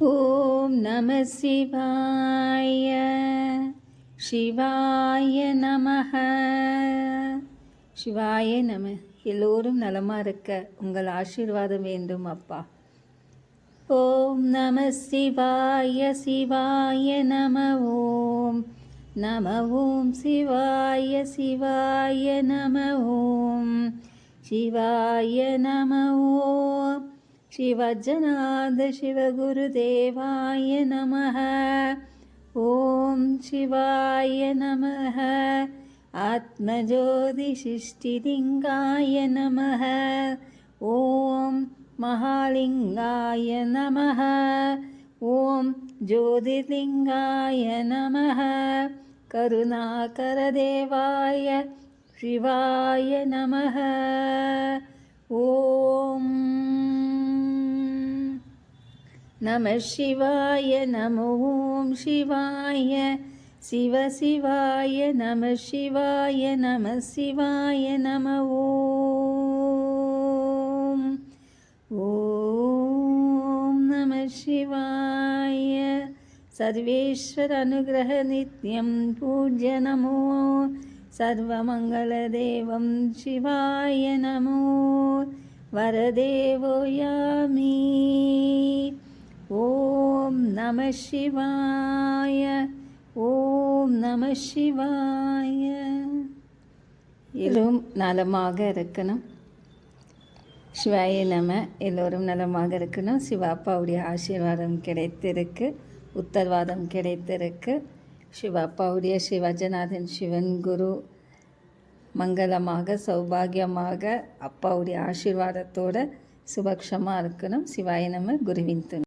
ஓம் நம சிவாய. சிவாய நமஹ. சிவாய நம. எல்லோரும் நலமாக இருக்க உங்கள் ஆசீர்வாதம் வேண்டும் அப்பா. ஓம் நம சிவாய. சிவாய நம. ஓம் நம. ஓம் சிவாய. சிவாய நம. ஓம் சிவாய நம. ஓம் சிவஜநாத சிவகுருதேவாய நமஹ. ஓம் சிவாய நமஹ. ஆத்மஜோதி சிஷ்டிலிங்காய நமஹ. ஓம் மகாலிங்காய நமஹ. ஓம் ஜோதிர்லிங்காய நமஹ. கருணாகரதேவாய சிவாய நமஹ. ஓம் நம சிவாய. நம. ஓம் சிவாய. சிவ சிவாய நம. சிவாய நம. சிவாய நம. ஓம் ஓம் நம சிவாய. சர்வேஸ்வர அனுகிரக நித்யம் பூஜ்ய நமோ. சர்வமங்களதேவம் சிவாய நமோ. வரதேவோ யாமி. ஓம் நம சிவாய. ஓம் நம சிவாய. எல்லோரும் நலமாக இருக்கணும். சிவாய நம. எல்லோரும் நலமாக இருக்கணும். சிவாப்பாவுடைய ஆசீர்வாதம் கிடைத்திருக்கு, உத்தரவாதம் கிடைத்திருக்கு. சிவாப்பாவுடைய சிவஜநாதன் சிவன் குரு மங்களமாக சௌபாகியமாக அப்பாவுடைய ஆசீர்வாதத்தோடு சுபக்ஷமாக இருக்கணும். சிவாய நம. குருவின் துணை.